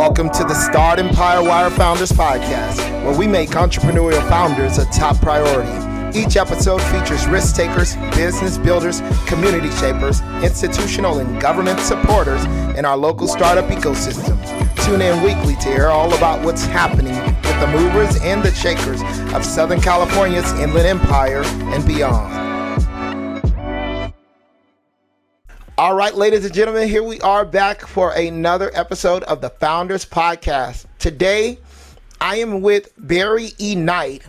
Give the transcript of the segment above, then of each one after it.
Welcome to the Startempire Wire Founders Podcast, where we make entrepreneurial founders a top priority. Each episode features risk takers, business builders, community shapers, institutional and government supporters in our local startup ecosystem. Tune in weekly to hear all about what's happening with the movers and the shakers of Southern California's Inland Empire and beyond. All right, ladies and gentlemen, here we are back for another episode of the Founders Podcast. Today, I am with Barry E. Knight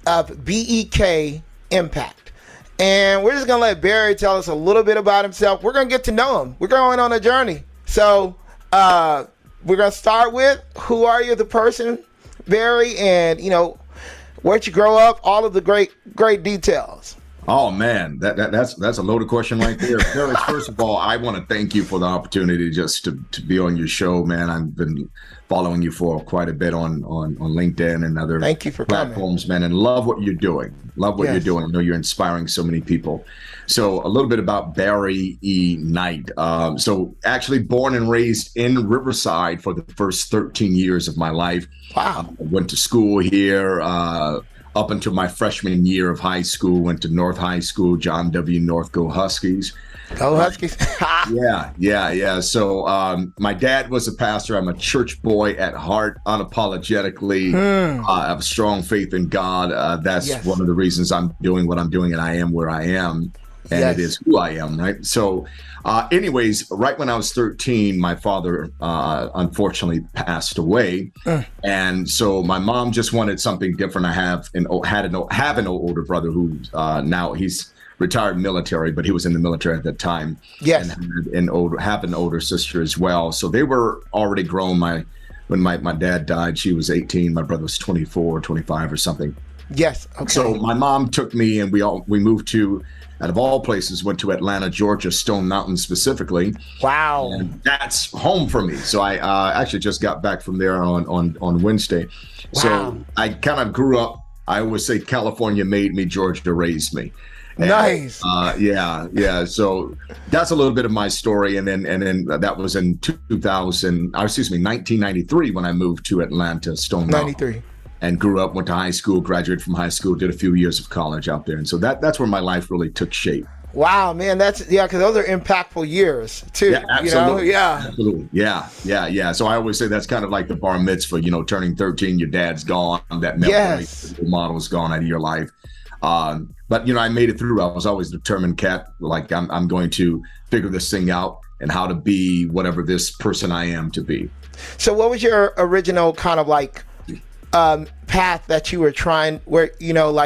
of BEK Impact. And we're just going to let Barry tell us a little bit about himself. We're going to get to know him. We're going on a journey. So we're going to start with, who are you, the person, Barry, and, where'd you grow up, all of the great details. Oh man, that's a loaded question right there. Felix, first of all, I want to thank you for the opportunity just to be on your show, man. I've been following you for quite a bit on LinkedIn and other platforms, man, and love what you're doing. You're doing. I know you're inspiring so many people. So a little bit about Barry E. Knight. So actually born and raised in Riverside for the first 13 years of my life. Wow. I went to school here, up until my freshman year of high school. Went to North High School, John W. North, go Huskies. Go Huskies. Yeah. So my dad was a pastor. I'm a church boy at heart, unapologetically. I have a strong faith in God. That's one of the reasons I'm doing what I'm doing, and I am where I am. And it is who I am, right? So anyways, right when I was 13, my father unfortunately passed away. And so my mom just wanted something different. I have an older brother who now he's retired military, but he was in the military at that time. Yes. And have an older sister as well. So they were already grown. When my dad died, she was 18. My brother was 24, 25 or something. Yes. Okay. So my mom took me, and we moved to, out of all places, went to Atlanta, Georgia, Stone Mountain specifically. Wow. And that's home for me. So I actually just got back from there on Wednesday. Wow. So I kind of grew up, I always say California made me, Georgia raised me. And, nice. Yeah. So that's a little bit of my story. And then that was in 1993 when I moved to Atlanta, Stone Mountain. 93. And grew up, went to high school, graduated from high school, did a few years of college out there. And so that's where my life really took shape. Wow, man, because those are impactful years too. Yeah, absolutely. Absolutely. Yeah. So I always say that's kind of like the bar mitzvah, turning 13, your dad's gone, that model is gone out of your life. But I made it through. I was always a determined cat. Like I'm going to figure this thing out and how to be whatever this person I am to be. So what was your original kind of like path that you were trying, where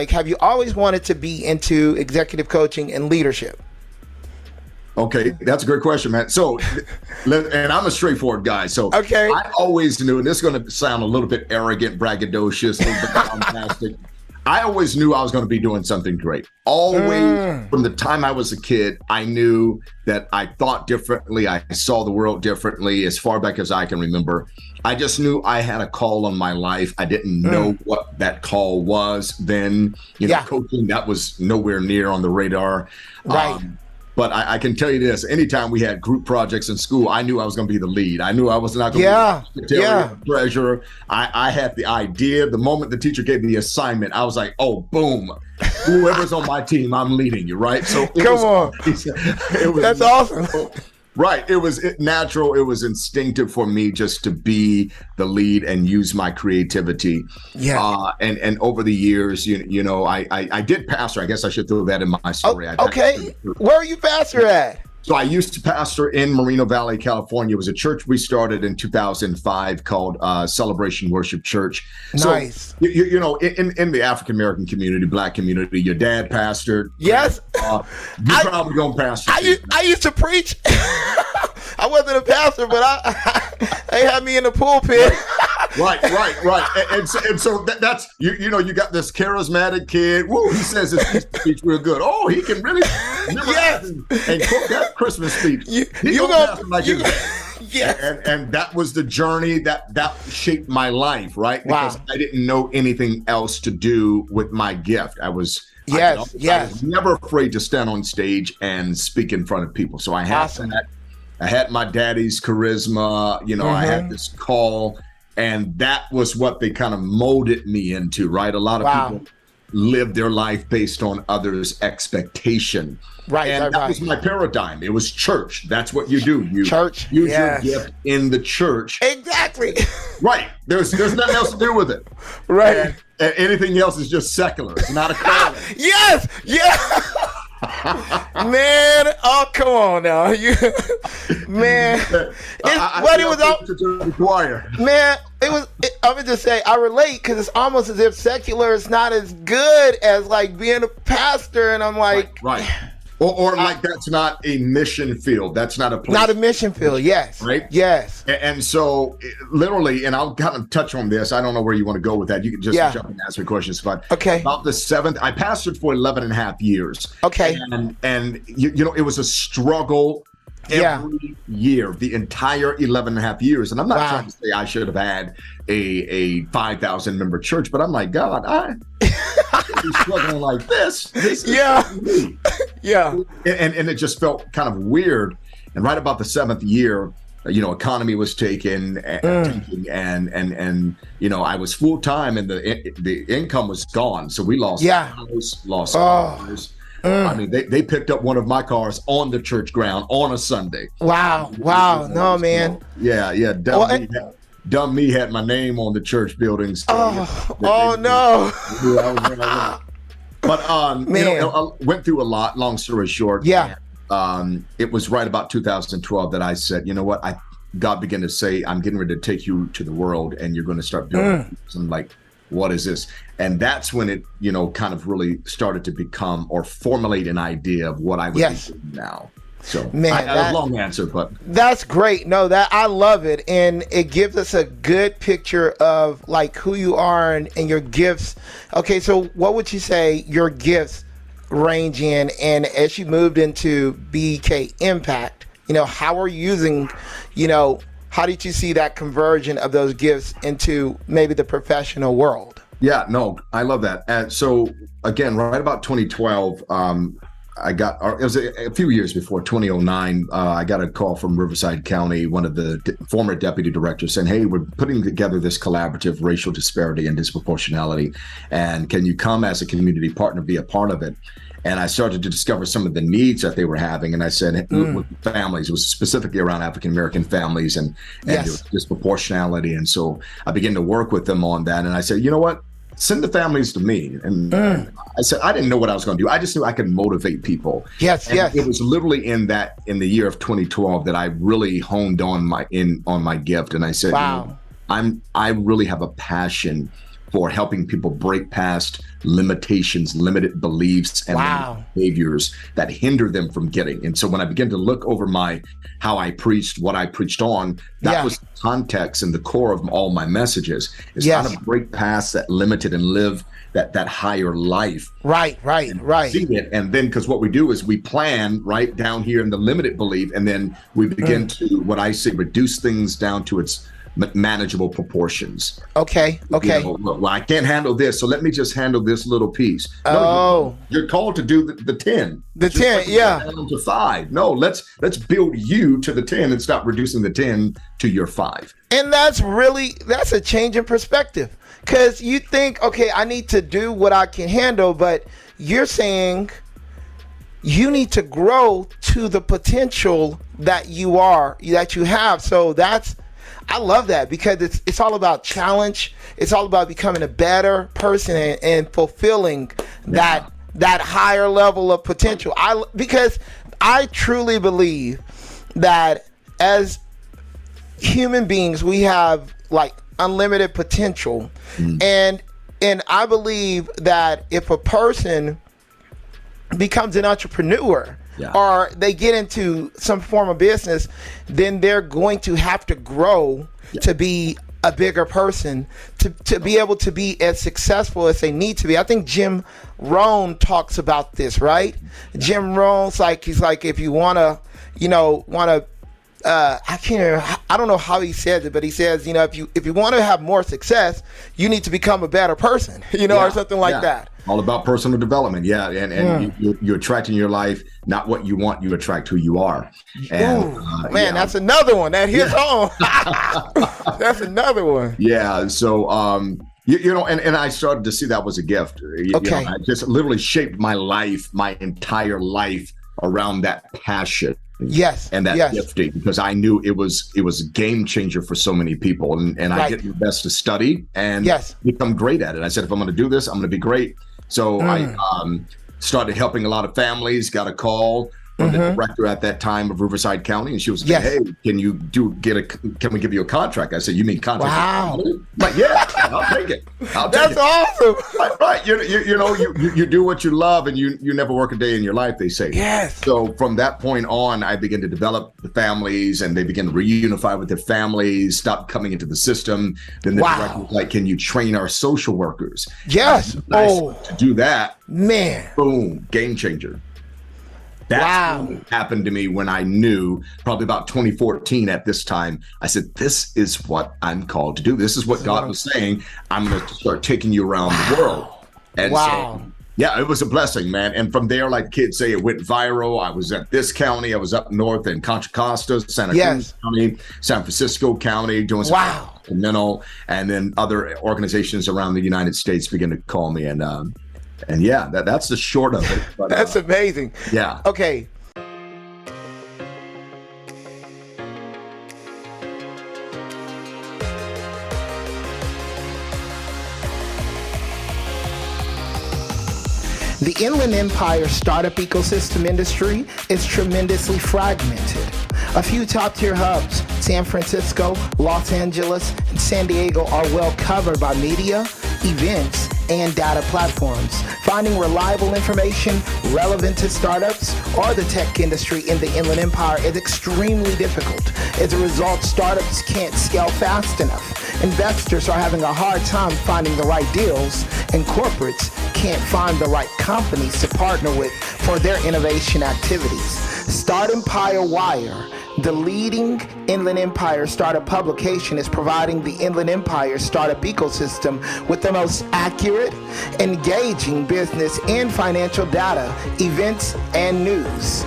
have you always wanted to be into executive coaching and leadership? Okay, that's a great question, man. So, and I'm a straightforward guy. So okay. I always knew, and this is going to sound a little bit arrogant, braggadocious, a little bit bombastic. I always knew I was going to be doing something great. Always, from the time I was a kid, I knew that I thought differently. I saw the world differently as far back as I can remember. I just knew I had a call on my life. I didn't know what that call was then. Coaching, that was nowhere near on the radar. Right. But I can tell you this, anytime we had group projects in school, I knew I was going to be the lead. I knew I was not going to be the treasurer. I had the idea. The moment the teacher gave me the assignment, I was like, oh, boom. Whoever's on my team, I'm leading you, right? So it was That's awesome. Right. It was natural. It was instinctive for me just to be the lead and use my creativity. Yeah. And over the years, I did pastor. I guess I should throw that in my story. Okay. Where are you pastor at? So I used to pastor in Moreno Valley, California. It was a church we started in 2005 called Celebration Worship Church. Nice. So, in the African-American community, Black community, your dad pastored. Yes. You probably going to pastor. I used to preach. I wasn't a pastor, but they had me in the pulpit. Right. And so that's, you got this charismatic kid. Woo, he says his speech real good. Oh, he can really and quote that Christmas speech. And that was the journey that shaped my life, right? Because I didn't know anything else to do with my gift. I was never afraid to stand on stage and speak in front of people. So I had that. had my daddy's charisma, I had this call, and that was what they kind of molded me into, right? A lot of people live their life based on others' expectation. Right. And that was my paradigm. It was church. That's what you do. You church. Use your gift in the church. Exactly. Right. There's nothing else to do with it. Right. And anything else is just secular. It's not a calling. Yes. Yeah. Man, oh come on now, man. Man, I would just say I relate because it's almost as if secular is not as good as like being a pastor, and I'm like, right. Or like that's not a mission field. That's not a place. Not a mission field. Yes. Right. Yes. And so literally, and I'll kind of touch on this. I don't know where you want to go with that. You can just jump and ask me questions. But about the 7th, I pastored for 11 and a half years. Okay. And it was a struggle every year, the entire 11 and a half years. And I'm not trying to say I should have had a 5,000 member church, but I'm like, God, I be struggling like this. This is me. Yeah. And it just felt kind of weird. And right about the 7th year, economy was taken and I was full time and the income was gone. So we lost house, lost cars. I mean, they picked up one of my cars on the church ground on a Sunday. Wow. No, man. Yeah. Dumb me had my name on the church buildings. No. But I went through a lot. Long story short, it was right about 2012 that I said, you know what? God began to say, I'm getting ready to take you to the world, and you're going to start building. So I'm like, what is this? And that's when it, kind of really started to become or formulate an idea of what I would be doing now. So, man, I had a long answer, but that's great. No, that I love it, and it gives us a good picture of like who you are and your gifts. Okay, so what would you say your gifts range in? And as you moved into BEK Impact, how are you using, how did you see that conversion of those gifts into maybe the professional world? Yeah, no, I love that. And so again, right about 2012, it was a few years before 2009. I got a call from Riverside County, one of the former deputy directors, saying, "Hey, we're putting together this collaborative racial disparity and disproportionality, and can you come as a community partner, be a part of it?" And I started to discover some of the needs that they were having. And I said, with families, it was specifically around African-American families and there was disproportionality. And so I began to work with them on that. And I said, you know what? Send the families to me. And I said, I didn't know what I was going to do. I just knew I could motivate people. Yes. It was literally in the year of 2012 that I really honed on my gift. And I said, I really have a passion for helping people break past limitations, limited beliefs, and limited behaviors that hinder them from getting. And so when I began to look over how I preached, what I preached on, that was the context and the core of all my messages, is how to break past that limited and live that higher life. Right. See it. And then, because what we do is we plan right down here in the limited belief, and then we begin to, what I say, reduce things down to its manageable proportions. Okay. Well, I can't handle this, so let me just handle this little piece. No, you're called to do the 10. The 10, down to 5. No, let's build you to the 10 and stop reducing the 10 to your 5. And that's a change in perspective, because you think, okay, I need to do what I can handle, but you're saying you need to grow to the potential that you have. So I love that, because it's all about challenge. It's all about becoming a better person and fulfilling that higher level of potential. Because I truly believe that as human beings, we have like unlimited potential. And I believe that if a person becomes an entrepreneur, or they get into some form of business, then they're going to have to grow to be a bigger person, to be able to be as successful as they need to be. I think Jim Rohn talks about this, right? Jim Rohn's he's like, if you I don't know how he says it, but he says, if you want to have more success, you need to become a better person, or something like that. All about personal development. Yeah. And you're attracting your life, not what you want. You attract who you are. And that's another one that hits home. That's another one. Yeah. So, and I started to see that was a gift. I just literally shaped my life, my entire life around that passion. Yes. And that gifting, because I knew it was a game changer for so many people. And I did my best to study and become great at it. I said, if I'm going to do this, I'm going to be great. So I started helping a lot of families, got a call from the director at that time of Riverside County, and she was like, "Hey, can we give you a contract?" I said, "You mean contract?" Wow. Like, yeah, I'll take it. That's awesome. Right. You do what you love, and you never work a day in your life, they say. Yes. So from that point on, I began to develop the families, and they began to reunify with their families, stop coming into the system. Then the director was like, "Can you train our social workers?" Yes. To do that, man. Boom, game changer. That's what happened to me when I knew, probably about 2014 at this time. I said, this is what I'm called to do. This is what God was saying. I'm going to start taking you around the world. And so, it was a blessing, man. And from there, like kids say, it went viral. I was at this county. I was up north in Contra Costa, Santa Cruz County, San Francisco County, doing some Sacramento, and then other organizations around the United States began to call me. And that's the short of it. But, that's amazing. Yeah. Okay. The Inland Empire startup ecosystem industry is tremendously fragmented. A few top-tier hubs, San Francisco, Los Angeles, and San Diego, are well covered by media, events, and data platforms. Finding reliable information relevant to startups or the tech industry in the Inland Empire is extremely difficult. As a result, startups can't scale fast enough. Investors are having a hard time finding the right deals, and corporates can't find the right companies to partner with for their innovation activities. Startempire Wire, the leading Inland Empire startup publication, is providing the Inland Empire startup ecosystem with the most accurate, engaging business and financial data, events, and news.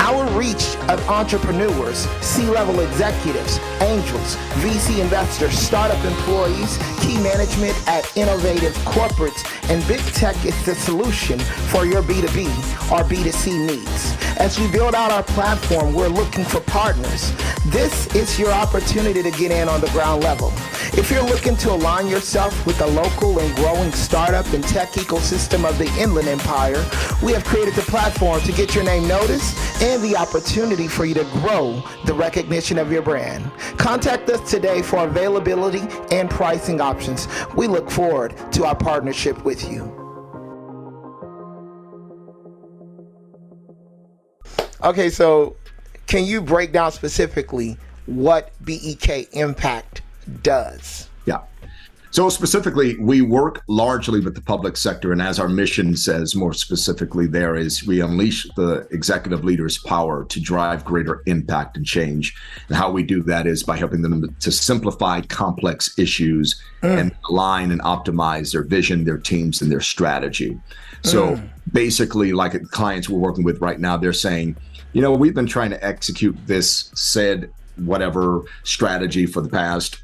Our reach of entrepreneurs, C-level executives, angels, VC investors, startup employees, key management at innovative corporates, and big tech is the solution for your B2B or B2C needs. As we build out our platform, we're looking for partners. This is your opportunity to get in on the ground level. If you're looking to align yourself with the local and growing startup and tech ecosystem of the Inland Empire, we have created the platform to get your name noticed and the opportunity for you to grow the recognition of your brand. Contact us today for availability and pricing options. We look forward to our partnership with you. Okay, so can you break down specifically what BEK Impact does? Yeah. So specifically, we work largely with the public sector, and as our mission says more specifically there is, we unleash the executive leaders' power to drive greater impact and change. And how we do that is by helping them to simplify complex issues and align and optimize their vision, their teams, and their strategy. So basically, like clients we're working with right now, they're saying, we've been trying to execute this said whatever strategy for the past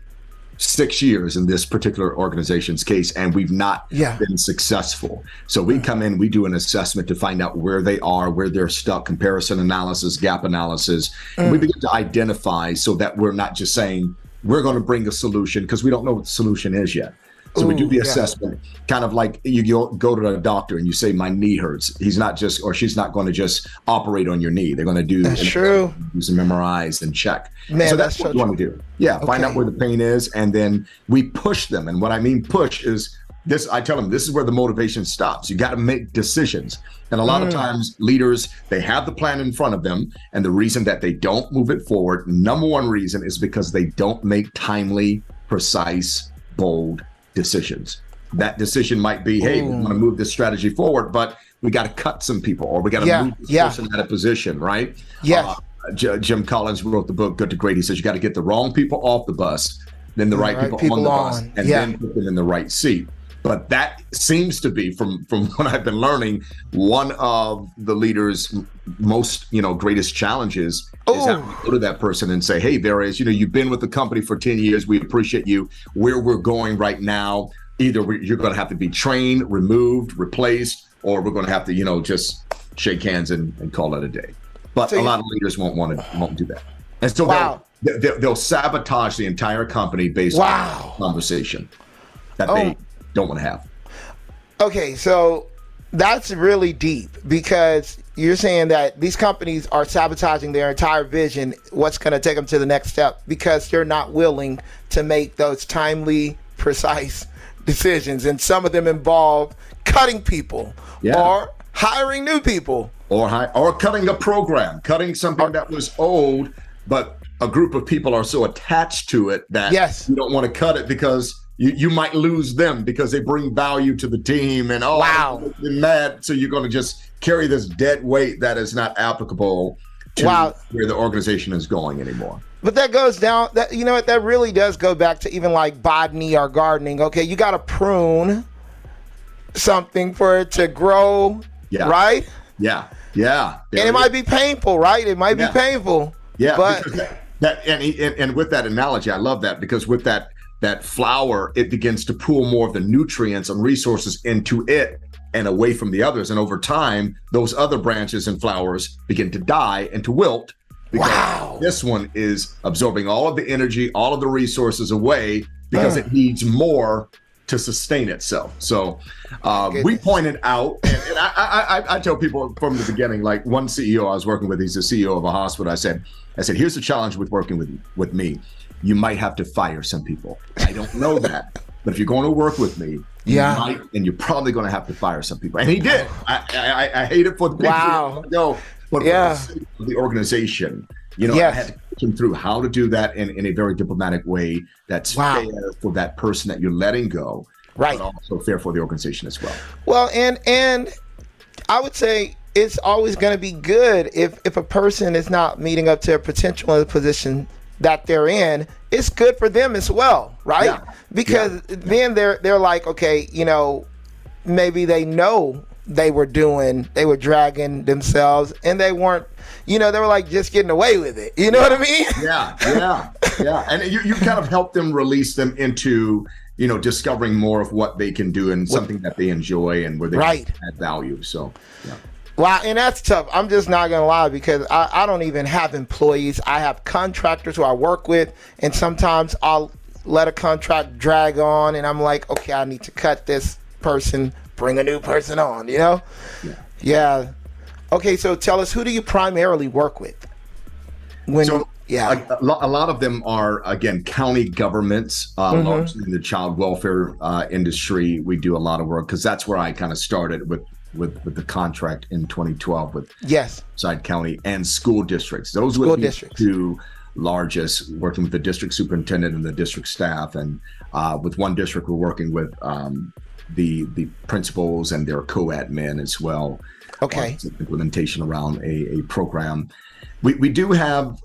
6 years in this particular organization's case, and we've not been successful. So we come in, we do an assessment to find out where they are, where they're stuck, comparison analysis, gap analysis, and we begin to identify so that we're not just saying we're going to bring a solution, because we don't know what the solution is yet. So we do the assessment, kind of like you go to a doctor and you say, my knee hurts. He's not just, or she's not going to just operate on your knee. They're going to do some memorize and check. Man, so that's what you want to do. Yeah, find out where the pain is, and then we push them. And what I mean push is this, I tell them, this is where the motivation stops. You got to make decisions. And a lot of times leaders, they have the plan in front of them, and the reason that they don't move it forward, number one reason, is because they don't make timely, precise, bold decisions. That decision might be, hey, we want to move this strategy forward, but we got to cut some people, or we got to move this person out of position, right? Yes. Jim Collins wrote the book Good to Great. He says you got to get the wrong people off the bus, then the right people on the bus, and then put them in the right seat. But that seems to be, from what I've been learning, one of the leaders' most, greatest challenges is having to go to that person and say, hey, there is, you've been with the company for 10 years. We appreciate you. Where we're going right now, either you're going to have to be trained, removed, replaced, or we're going to have to, just shake hands and call it a day. But a lot of leaders won't do that. And so they'll sabotage the entire company based on conversation that they don't want to have. Okay, so that's really deep, because you're saying that these companies are sabotaging their entire vision, what's going to take them to the next step, because they're not willing to make those timely, precise decisions. And some of them involve cutting people or hiring new people. Or cutting a program, cutting something that was old, but a group of people are so attached to it that you don't want to cut it because you might lose them because they bring value to the team and you're mad. So you're going to just carry this dead weight that is not applicable to where the organization is going anymore. But that goes down, that really does go back to even like botany or gardening. Okay, you got to prune something for it to grow, right? Yeah. And it might be painful, right? It might be painful. Yeah, but and with that analogy, I love that, because with that flower, it begins to pull more of the nutrients and resources into it and away from the others. And over time, those other branches and flowers begin to die and to wilt, because this one is absorbing all of the energy, all of the resources away, because it needs more to sustain itself. So we pointed out, and I tell people from the beginning, like one CEO I was working with, he's the CEO of a hospital. I said, here's the challenge with working with me. You might have to fire some people. I don't know that, but if you're going to work with me, you might, and you're probably going to have to fire some people. And he did. I hate it for the people to go, but for the sake of the organization, I had to coach him through how to do that in a very diplomatic way that's fair for that person that you're letting go, but also fair for the organization as well. Well, and I would say it's always going to be good if a person is not meeting up to their potential in the position that they're in. It's good for them as well, right? Because then they're like, okay, maybe they know they were dragging themselves, and they weren't, they were like just getting away with it. You know what I mean? Yeah. And you kind of help them, release them into, discovering more of what they can do and something that they enjoy and where they can add value. So, Wow, and that's tough. I'm just not going to lie, because I don't even have employees. I have contractors who I work with, and sometimes I'll let a contract drag on, and I'm like, okay, I need to cut this person, bring a new person on, Yeah. Okay, so tell us, who do you primarily work with? A lot of them are, again, county governments, largely in the child welfare industry. We do a lot of work, because that's where I kind of started with the contract in 2012 with Side County, and school districts. Those would be the two largest, working with the district superintendent and the district staff. And with one district, we're working with the principals and their co-admin as well. Okay. Implementation around a program. We do have,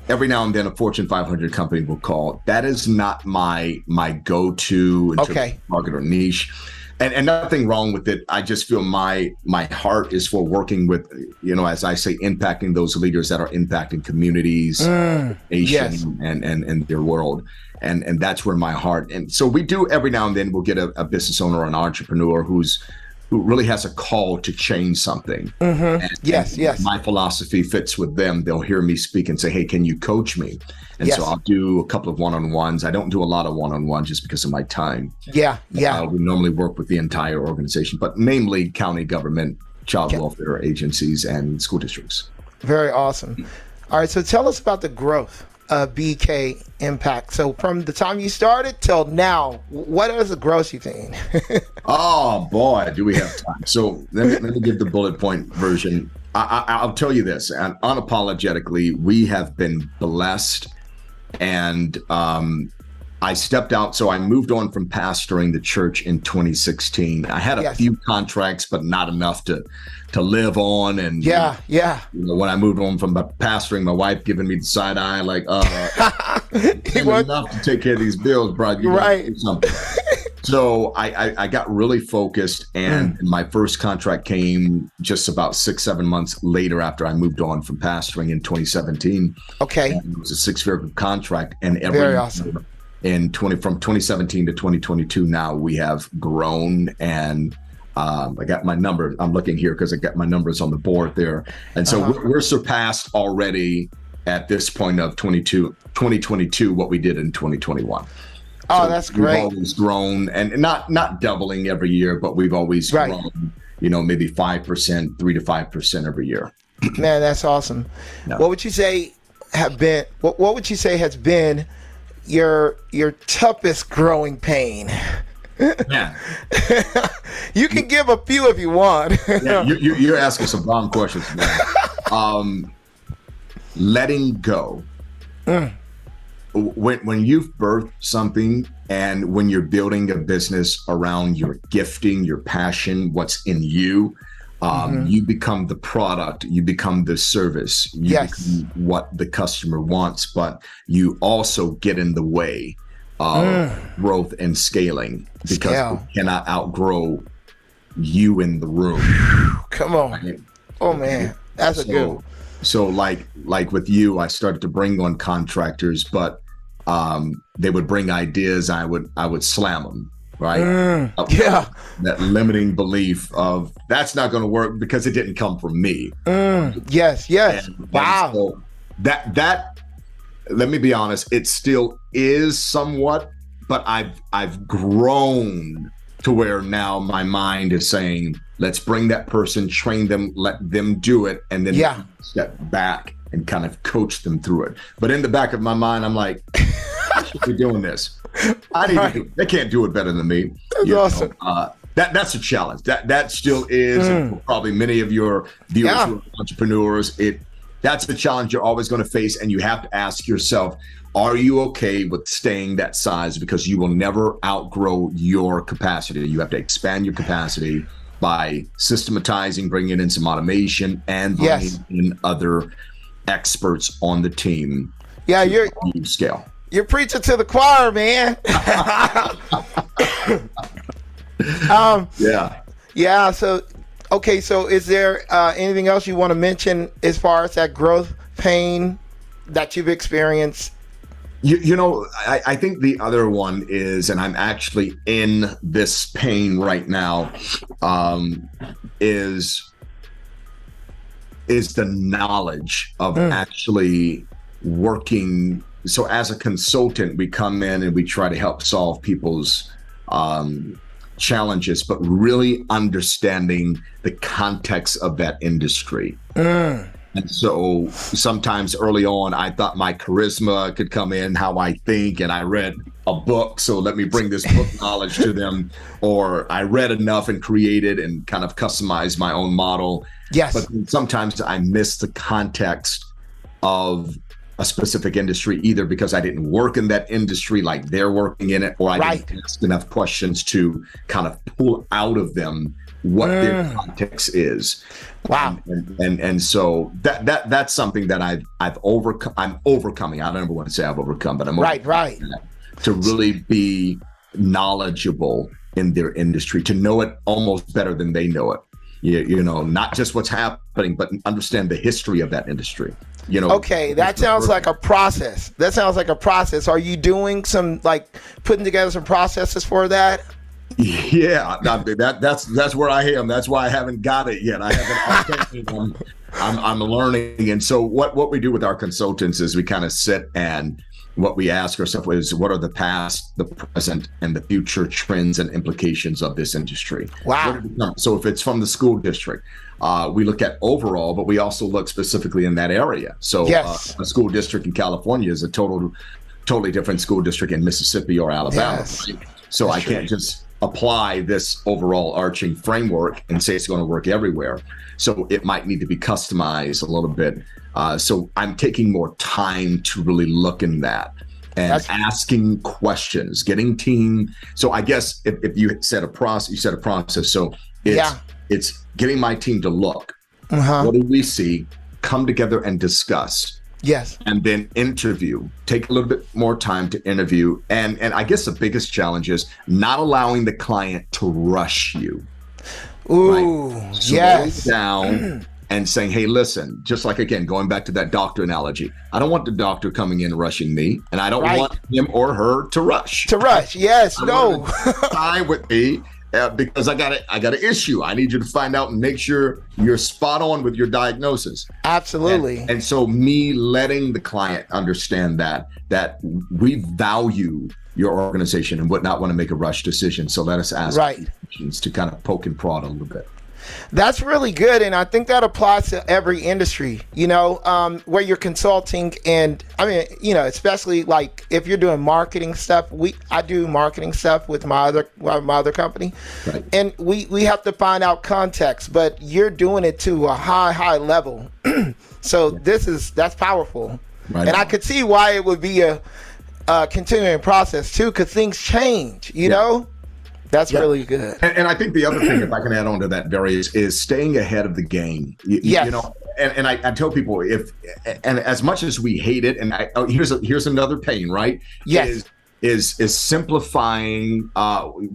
every now and then, a Fortune 500 company will call. That is not my go-to in terms of market or niche. And nothing wrong with it. I just feel my heart is for working with, as I say, impacting those leaders that are impacting communities, nation, and their world. And that's where my heart. And so we do, every now and then, we'll get a business owner or an entrepreneur who really has a call to change something. And my philosophy fits with them. They'll hear me speak and say, hey, can you coach me? And so I'll do a couple of one-on-ones. I don't do a lot of one-on-ones just because of my time. We normally work with the entire organization, but mainly county government, child welfare agencies, and school districts. Very awesome. All right, so tell us about the growth of BEK Impact. So from the time you started till now, what is the growth you think? Oh boy, do we have time. So let me give the bullet point version. I'll tell you this, and unapologetically, we have been blessed. And I stepped out, so I moved on from pastoring the church in 2016. I had a few contracts, but not enough to live on. And when I moved on from pastoring, my wife giving me the side eye, like, enough to take care of these bills, bro. You gotta do something. So I got really focused, and my first contract came just about 6-7 months later after I moved on from pastoring in 2017. Okay. And it was a 6-figure contract, and Very awesome. from 2017 to 2022, now we have grown, and I got my number. I'm looking here because I got my numbers on the board there, and so we're surpassed already at this point of 2022 what we did in 2021. Oh, So that's great. We've always grown, and not doubling every year, but we've always grown, maybe 5%, 3 to 5% every year. Man, that's awesome. Yeah. What would you say what would you say has been your toughest growing pain? Yeah. You can give a few if you want. Yeah, you're asking some bomb questions, man. Letting go. When you've birthed something, and when you're building a business around your gifting, your passion, what's in you, you become the product, you become the service, you become what the customer wants, but you also get in the way of growth and scaling, because you cannot outgrow you in the room. Come on. Right? Oh man, that's a good one. So like with you, I started to bring on contractors, but they would bring ideas, I would slam them, right? That limiting belief of that's not going to work because it didn't come from me. Yes. Wow. And so that let me be honest, it still is somewhat, but I've grown to where now my mind is saying, let's bring that person, train them, let them do it, and then step back and kind of coach them through it. But in the back of my mind, I'm like, I should be doing this. I need to do it. They can't do it better than me. That's awesome. That's a challenge. That still is, and for probably many of your viewers who are entrepreneurs, that's the challenge you're always going to face, and you have to ask yourself, are you okay with staying that size? Because you will never outgrow your capacity. You have to expand your capacity by systematizing, bringing in some automation, and bringing in other experts on the team. Yeah, you're scale. You're preaching to the choir, man. Yeah. So, okay. So, is there anything else you want to mention as far as that growth pain that you've experienced? I think the other one is, and I'm actually in this pain right now, is the knowledge of actually working. So as a consultant, we come in and we try to help solve people's challenges, but really understanding the context of that industry. And so sometimes early on, I thought my charisma could come in, how I think, and I read a book, so let me bring this book knowledge to them. Or I read enough and created and kind of customized my own model. Yes. But sometimes I miss the context of a specific industry, either because I didn't work in that industry like they're working in it, or I didn't ask enough questions to kind of pull out of them what their context is. Wow. And so that's something that I've overcome. I'm overcoming. I don't ever want to say I've overcome, but I'm right. To really be knowledgeable in their industry, to know it almost better than they know it. You know, not just what's happening, but understand the history of that industry. You know. Okay, that sounds like a process. Are you doing some, like, putting together some processes for that? Yeah, that's where I am. That's why I haven't got it yet. I haven't. I'm learning, and so what we do with our consultants is we kind of sit, and what we ask ourselves is, what are the past, the present, and the future trends and implications of this industry? Wow. So if it's from the school district, we look at overall, but we also look specifically in that area. So a school district in California is a totally different school district in Mississippi or Alabama. Yes. Right? So I can't just apply this overall arching framework and say it's going to work everywhere. So it might need to be customized a little bit. So I'm taking more time to really look in that and asking questions, getting team. So I guess if you said a process, so it's getting my team to look. What do we see? Come together and discuss. Yes. And then interview. Take a little bit more time to interview. And I guess the biggest challenge is not allowing the client to rush you. Ooh, right? Slow yes. down and saying, hey, listen, just like, again, going back to that doctor analogy, I don't want the doctor coming in rushing me, and I don't want him or her to rush. Yes, no. Time with me. Because I got an issue. I need you to find out and make sure you're spot on with your diagnosis. Absolutely. And so me letting the client understand that we value your organization and would not want to make a rush decision. So let us ask questions to kind of poke and prod a little bit. That's really good. And I think that applies to every industry, where you're consulting. And I mean, especially like if you're doing marketing stuff, I do marketing stuff with my other company. Right. And we have to find out context, but you're doing it to a high level. So that's powerful. Right. And I could see why it would be a continuing process too, because things change, you know? That's really good. And I think the other thing, if I can add on to that, Barry, is staying ahead of the game. You know, and I tell people, and as much as we hate it, and here's another pain, right? Yes. Is simplifying,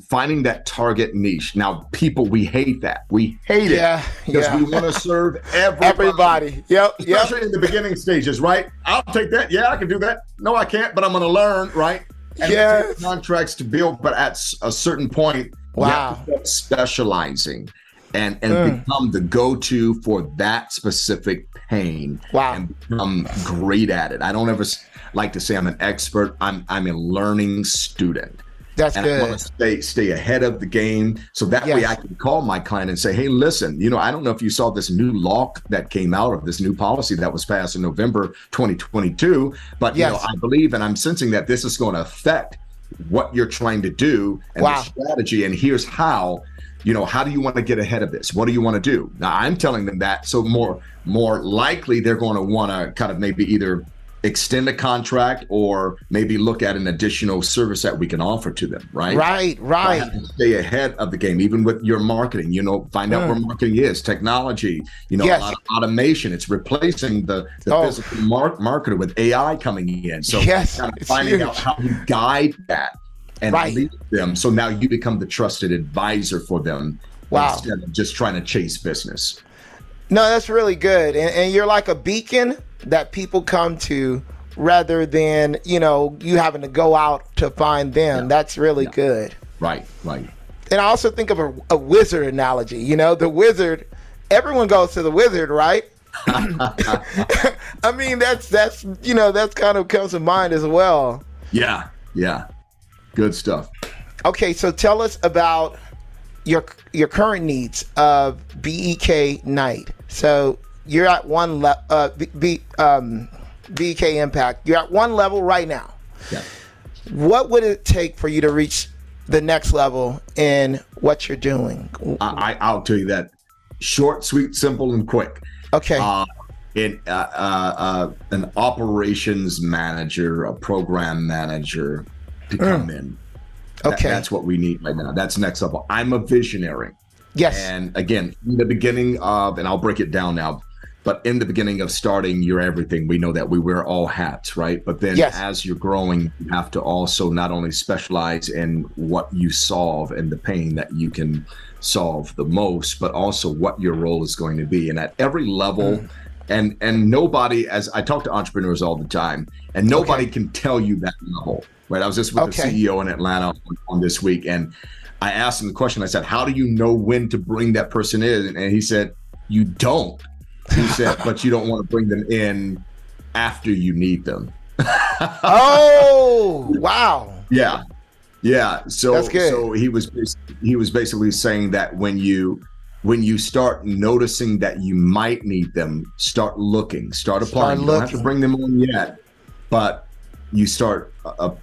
finding that target niche. Now, people, we hate that. We hate it because we want to serve everybody. Yep. Especially in the beginning stages, right? I'll take that. Yeah, I can do that. No, I can't, but I'm going to learn, right? And take contracts to build, but at a certain point, you have to start specializing and become the go-to for that specific pain. And become great at it. I don't ever like to say I'm an expert. I'm a learning student. That's good. I want to stay ahead of the game, so that way I can call my client and say, hey, listen, I don't know if you saw this new law that came out, or this new policy that was passed in November 2022, but I believe and I'm sensing that this is going to affect what you're trying to do and the strategy, and here's how. How do you want to get ahead of this? What do you want to do? Now, I'm telling them that, so more likely they're going to want to kind of maybe either extend a contract or maybe look at an additional service that we can offer to them, right? Right. I have to stay ahead of the game, even with your marketing, find out where marketing is, technology, a lot of automation. It's replacing the physical marketer with AI coming in. So kind of finding out how you guide that and lead them. So now you become the trusted advisor for them instead of just trying to chase business. No, that's really good. And you're like a beacon that people come to rather than, you having to go out to find them. That's really good. Right. And I also think of a wizard analogy. The wizard, everyone goes to the wizard, right? I mean, that's kind of comes to mind as well. Yeah. Good stuff. Okay, so tell us about your current needs of BEK Night. So you're at one BEK Impact. You're at one level right now. Yeah. What would it take for you to reach the next level in what you're doing? I'll tell you that. Short, sweet, simple, and quick. Okay. An operations manager, a program manager to come in. That's what we need right now. That's next level. I'm a visionary. Yes. And again, in the beginning of, and I'll break it down now, but in the beginning of starting your everything, we know that we wear all hats, right? But then as you're growing, you have to also not only specialize in what you solve and the pain that you can solve the most, but also what your role is going to be. And at every level, and nobody, as I talk to entrepreneurs all the time, and nobody can tell you that level, right? I was just with the CEO in Atlanta on this week, and I asked him the question. I said, how do you know when to bring that person in? And he said, you don't. He said, but you don't want to bring them in after you need them. Oh, wow. Yeah. So that's good. So he was basically saying that when you start noticing that you might need them, start looking, start applying. You don't have to bring them on yet, but you start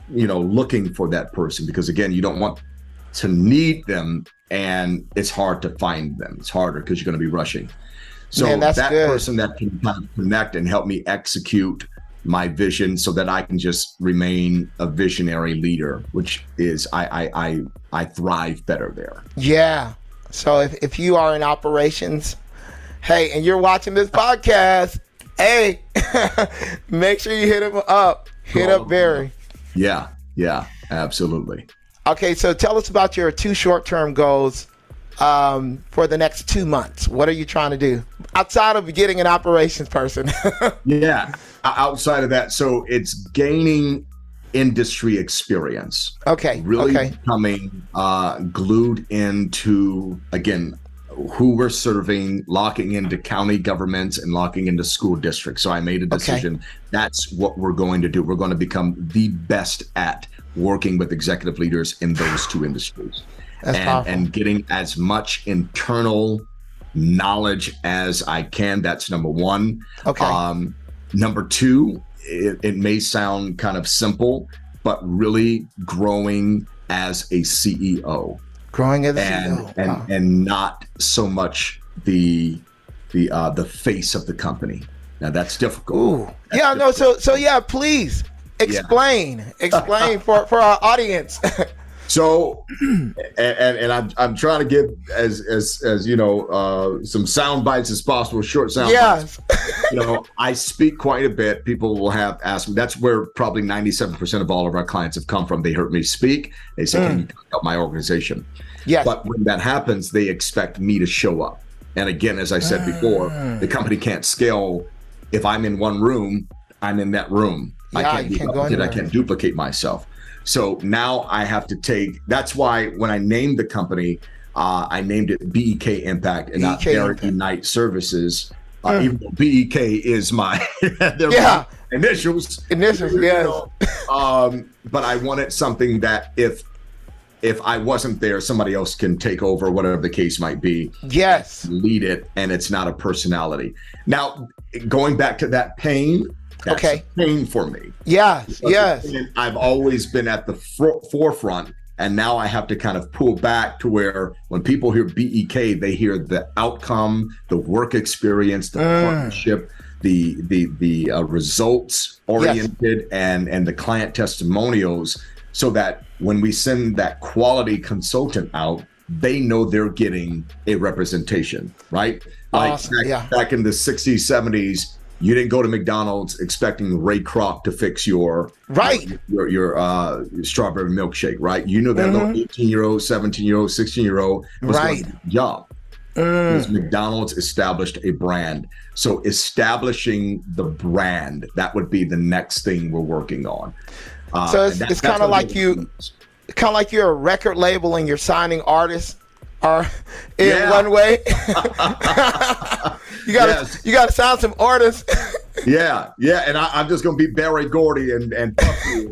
looking for that person, because again, you don't want to need them, and it's hard to find them. It's harder because you're going to be rushing. So that person that can kind of connect and help me execute my vision, so that I can just remain a visionary leader, which is I thrive better there. Yeah. So if you are in operations, hey, and you're watching this podcast, Hey, make sure you hit him up. Hit up Barry. Yeah, absolutely. Okay, so tell us about your 2 short-term goals for the next 2 months. What are you trying to do outside of getting an operations person? Yeah, outside of that, so it's gaining industry experience. Okay. Really becoming glued into, again, who we're serving, locking into county governments and locking into school districts. So I made a decision. Okay. That's what we're going to do. We're going to become the best at working with executive leaders in those 2 industries. And getting as much internal knowledge as I can. That's number 1. Okay. Number 2, it may sound kind of simple, but really growing as a CEO. Growing as a CEO. And not so much the face of the company. Now that's difficult. Ooh. So yeah, please explain for our audience. So, and I'm trying to get as some sound bites as possible, short sound bites. I speak quite a bit. People will have asked me. That's where probably 97% of all of our clients have come from. They heard me speak. They say, "Can you help my organization?" Yes. But when that happens, they expect me to show up. And again, as I said before, the company can't scale. If I'm in one room, I'm in that room. Yeah, I can't duplicate myself. So now I have to that's why when I named the company, I named it BEK Impact and not BEK Ignite Services. Even though BEK is my initials. Yes. But I wanted something that if I wasn't there, somebody else can take over, whatever the case might be. Yes. Lead it, and it's not a personality. Now, going back to that pain, that's pain for me. Yes. I've always been at the forefront, and now I have to kind of pull back to where when people hear BEK, they hear the outcome, the work experience, the partnership, the results oriented, and the client testimonials, so that when we send that quality consultant out, they know they're getting a representation, right? Awesome. Back in the 60s, 70s, you didn't go to McDonald's expecting Ray Kroc to fix your strawberry milkshake, right? You know that little 18-year-old, 17-year-old, 16-year-old was going to do the job. Because McDonald's established a brand. So establishing the brand, that would be the next thing we're working on. So it's kind of like you're a record label and you're signing artists in one way. You gotta sign some artists. Yeah, and I'm just gonna be Barry Gordy and Puffy.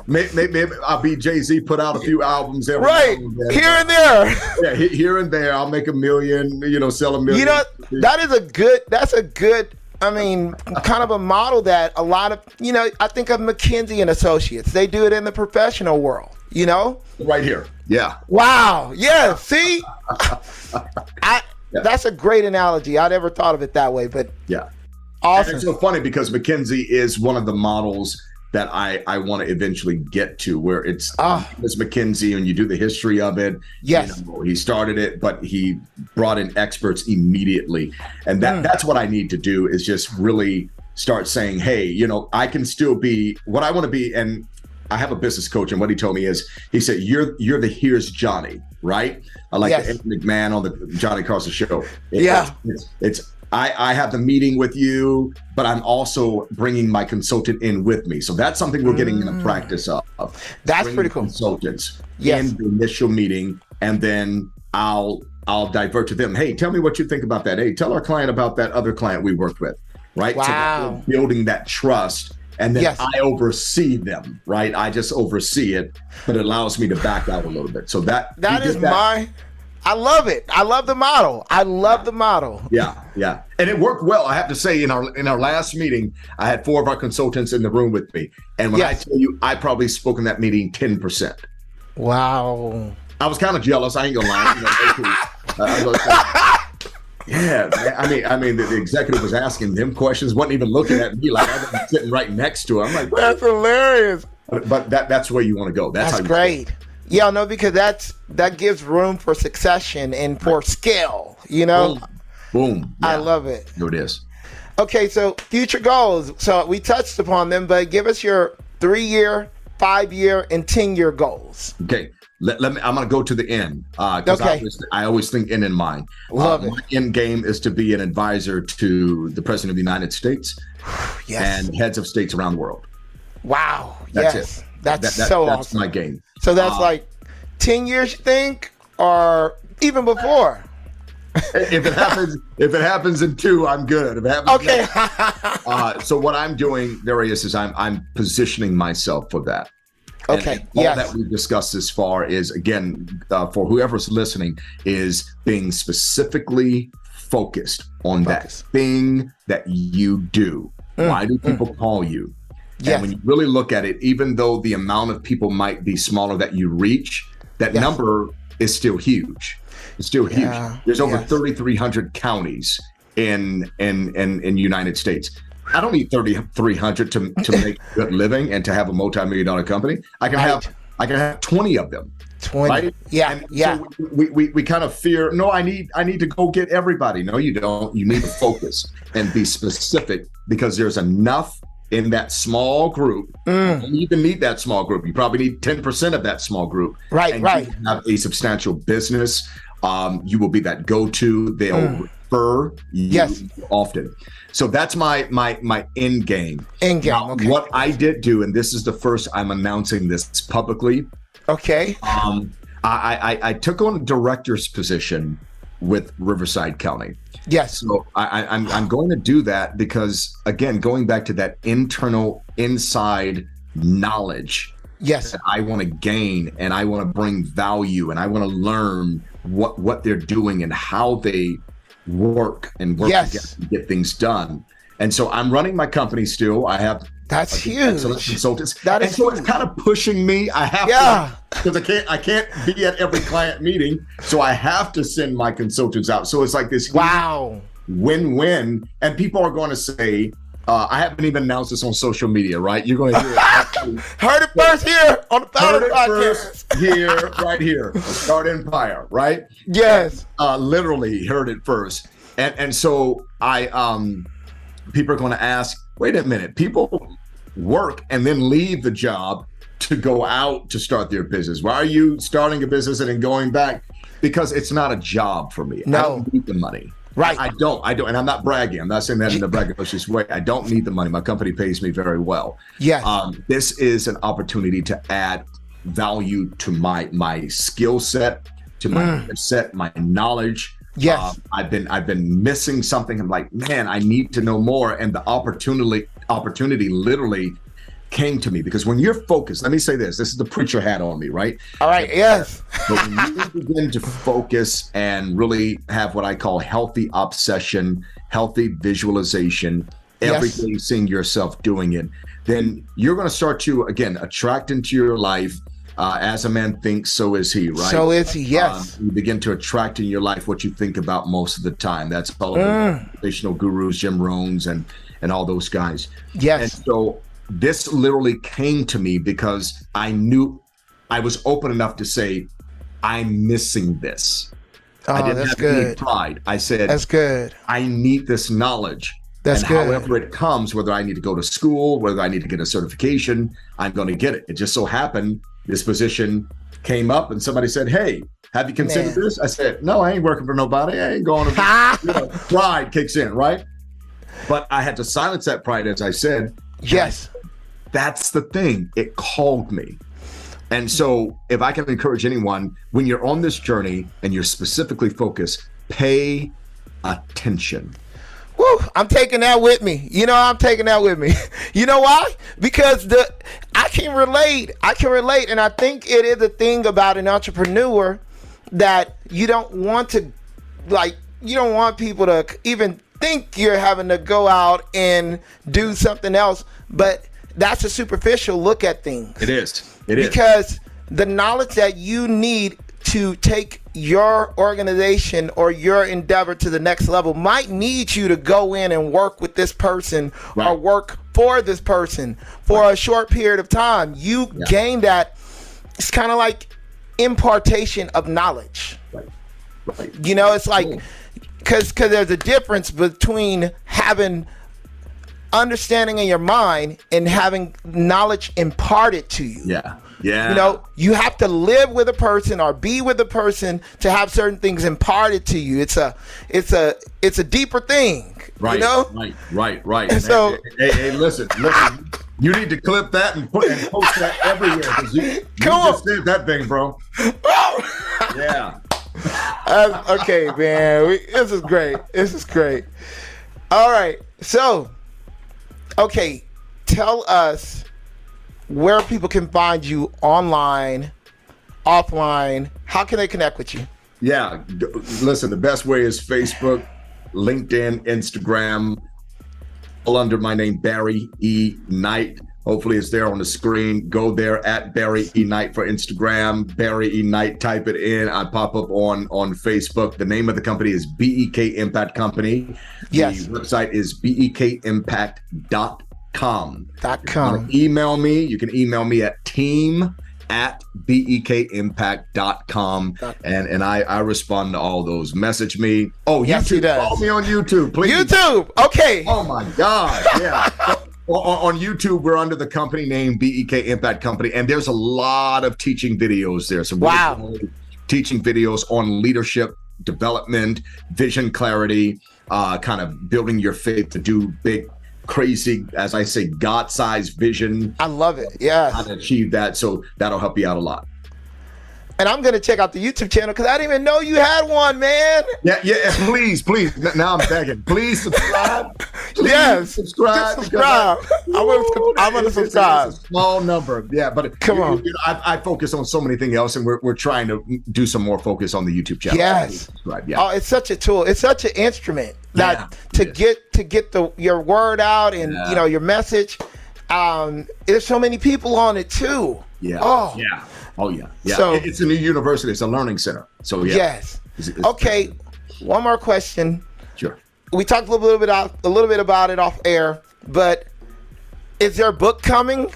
Maybe I'll be Jay-Z, put out a few albums every here and there. Yeah, here and there. I'll make $1 million. Sell 1 million. That's a good. I mean, kind of a model that a lot of, I think of McKinsey and Associates. They do it in the professional world, Right here. Yeah. Wow. Yeah. See, that's a great analogy. I never thought of it that way, but yeah. Awesome. And it's so funny because McKinsey is one of the models that I want to eventually get to, where it's McKinsey and you do the history of it. Yes. He started it, but he brought in experts immediately. And that's what I need to do, is just really start saying, hey, I can still be what I want to be. And I have a business coach, and what he told me is, he said, you're the here's Johnny, right? I like the Ed McMahon on the Johnny Carson show. I have the meeting with you, but I'm also bringing my consultant in with me. So that's something we're getting in the practice of. That's pretty cool. Consultants in the initial meeting, and then I'll divert to them. Hey, tell me what you think about that. Hey, tell our client about that other client we worked with, right? Wow. So building that trust, and then I oversee them, right? I just oversee it, but it allows me to back out a little bit. So that is I love it. I love the model. Yeah. And it worked well. I have to say, in our last meeting, I had 4 of our consultants in the room with me. And when I tell you, I probably spoke in that meeting 10%. Wow. I was kind of jealous. I ain't gonna lie. Yeah, man. I mean, the executive was asking them questions, wasn't even looking at me, like I was sitting right next to him. I'm like, that's hilarious. But that's where you want to go. That's how great. Yeah, no, because that gives room for succession and for scale, Boom. Yeah. I love it. There it is. Okay, so future goals. So we touched upon them, but give us your 3-year, 5-year, and 10-year goals. Okay. Let me. I'm going to go to the end because I always think end in mind. Love it. My end game is to be an advisor to the President of the United States Yes. and heads of states around the world. Wow. That's yes. it. That's That's awesome. my game. So that's like 10 years, you think, or even before? If it happens in 2, I'm good. If it happens Okay. so what I'm doing, Darius, is I'm positioning myself for that. Okay. And all that we've discussed this far is, again, for whoever's listening, is being specifically focused on that thing that you do. Why do people call you? And when you really look at it, even though the amount of people might be smaller that you reach, that number is still huge. It's still huge. There's over 3,300 counties in United States. I don't need 3,300 to make a good living and to have a multi-million-dollar company. I can have 20 of them. 20. Right? Yeah. And so we kind of fear, no, I need to go get everybody. No, you don't. You need to focus and be specific, because there's enough in that small group. You don't even need that small group. You probably need 10% of that small group. Right. And you have a substantial business. You will be that go-to. They'll refer you often. So that's my end game. End game. Now, what I did do, and this is the first I'm announcing this publicly. Okay. I took on a director's position with Riverside County. Yes. So I'm going to do that because, again, going back to that inside knowledge. Yes. That I want to gain, and I want to bring value, and I want to learn what they're doing and how they work together to get things done. And so I'm running my company still. I have huge. Excellent consultants. That is so it's kind of pushing me. I have to, because I can't be at every client meeting, so I have to send my consultants out. So it's like this win-win, and people are going to say, I haven't even announced this on social media, right? You're going to hear it. Heard it first here on the Founders Podcast. Here, right here, Startempire, right? Yes. Literally heard it first, and so people are going to ask, wait a minute, people work and then leave the job to go out to start their business. Why are you starting a business and then going back? Because it's not a job for me. No. I don't need the money. Right. I don't. And I'm not bragging. I'm not saying that in a braggadocious way. I don't need the money. My company pays me very well. Yes. This is an opportunity to add value to my skill set, to my set, my knowledge. Yes. I've been missing something. I'm like, man, I need to know more. And the opportunity literally came to me, because when you're focused, let me say this is the preacher hat on me, right? All right. Yes. But when you begin to focus and really have what I call healthy obsession, healthy visualization, every day seeing yourself doing it, then you're going to start to, again, attract into your life. As a man thinks, so is he, right? So is he, yes. You begin to attract in your life what you think about most of the time. That's all of the motivational gurus, Jim Rohns, and all those guys. Yes. And so this literally came to me because I knew I was open enough to say, I'm missing this. I didn't have any pride. I said, that's good. I need this knowledge. That's good. However it comes, whether I need to go to school, whether I need to get a certification, I'm going to get it. It just so happened this position came up and somebody said, hey, have you considered this? I said, no, I ain't working for nobody. I ain't going to, pride kicks in, right? But I had to silence that pride, as I said. Yes. That's the thing. It called me. And so if I can encourage anyone, when you're on this journey and you're specifically focused, pay attention. Woo, I'm taking that with me. I'm taking that with me. You know why? Because I can relate. And I think it is a thing about an entrepreneur that you don't want people to even think you're having to go out and do something else. But that's a superficial look at things. It is. Because the knowledge that you need to take your organization or your endeavor to the next level might need you to go in and work with this person or work for this person for a short period of time. You gain that. It's kind of like impartation of knowledge. Right. It's like because there's a difference between having understanding in your mind and having knowledge imparted to you. Yeah. Yeah. You know, you have to live with a person or be with a person to have certain things imparted to you. It's a deeper thing. Right. You know? Right. And so, hey, listen. You need to clip that and post that everywhere, because you just said that thing, bro. Yeah. Okay, man. This is great. All right. So, okay, tell us where people can find you online, offline. How can they connect with you? Yeah. Listen, the best way is Facebook, LinkedIn, Instagram, all under my name, Barry E. Knight. Hopefully it's there on the screen. Go there at Barry E. Knight for Instagram. Barry E. Knight, type it in. I pop up on Facebook. The name of the company is BEK Impact Company. Yes. The website is bekimpact.com. Email me. You can email me at team@bekimpact.com, and I respond to all those. Message me. Oh, yes, YouTube. Follow me on YouTube, please. YouTube. Okay. Oh my God. Yeah. On YouTube, we're under the company name BEK Impact Company, and there's a lot of teaching videos there. So teaching videos on leadership development, vision clarity, kind of building your faith to do big, crazy, as I say, God-sized vision. I love it. Yeah. How to achieve that. So that'll help you out a lot. And I'm going to check out the YouTube channel because I didn't even know you had one, man. Yeah. Please. Now I'm begging. Please subscribe. Yes. Subscribe. I'm going to subscribe. It's a small number. Yeah, but come on. I focus on so many things else, and we're trying to do some more focus on the YouTube channel. Yes. Yeah. Oh, it's such a tool. It's such an instrument that to get your word out and your message. There's so many people on it too. Yeah. Oh yeah. So it's a new university. It's a learning center. So yeah. Yes. Okay. One more question. Sure. We talked a little bit about it off air, but is there a book coming?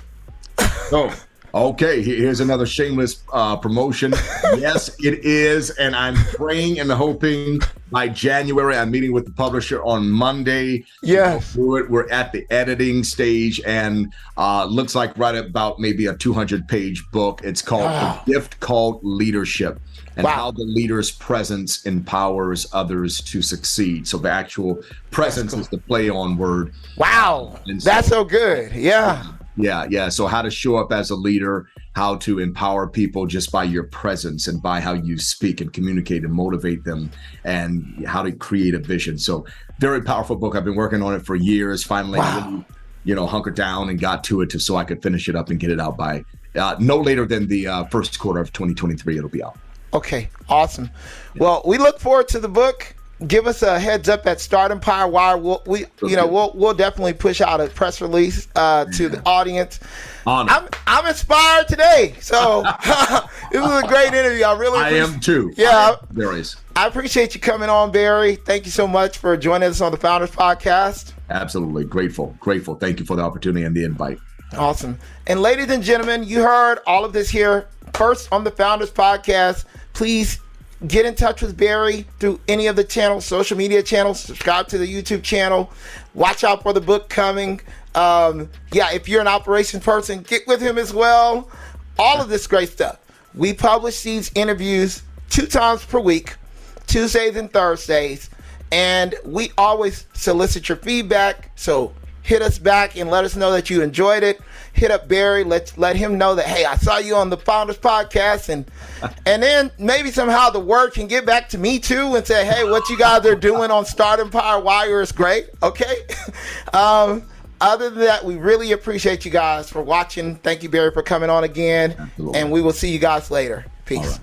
Oh, okay. Here's another shameless promotion. Yes, it is, and I'm praying and hoping by January. I'm meeting with the publisher on Monday. Yes. We're at the editing stage, and looks like right about maybe a 200-page book. It's called A Gift Called Leadership, and how the leader's presence empowers others to succeed. So the actual presence is the play on word. Wow. That's so good. Yeah. Yeah. So how to show up as a leader, how to empower people just by your presence and by how you speak and communicate and motivate them, and how to create a vision. So very powerful book. I've been working on it for years. Finally, really, hunkered down and got to it so I could finish it up and get it out by no later than the first quarter of 2023. It'll be out. Okay, awesome. Well, we look forward to the book. Give us a heads up at Startempire. We'll definitely push out a press release to the audience. I'm inspired today. So it was a great interview. I am too. Yeah, there is. I appreciate you coming on, Barry. Thank you so much for joining us on the Founders Podcast. Absolutely grateful. Thank you for the opportunity and the invite. Awesome. And ladies and gentlemen, you heard all of this here first on the Founders Podcast. Please get in touch with Barry through any of the channels, social media channels. Subscribe to the YouTube channel. Watch out for the book coming. If you're an operations person, get with him as well. All of this great stuff. We publish these interviews 2 times per week, Tuesdays and Thursdays, and we always solicit your feedback. So hit us back and let us know that you enjoyed it. Hit up Barry, let him know that, hey, I saw you on the Founders Podcast, and then maybe somehow the word can get back to me too and say, hey, what you guys are doing on Startempire Wire is great. Okay. Other than that, we really appreciate you guys for watching. Thank you, Barry, for coming on again. Absolutely. And we will see you guys later. Peace.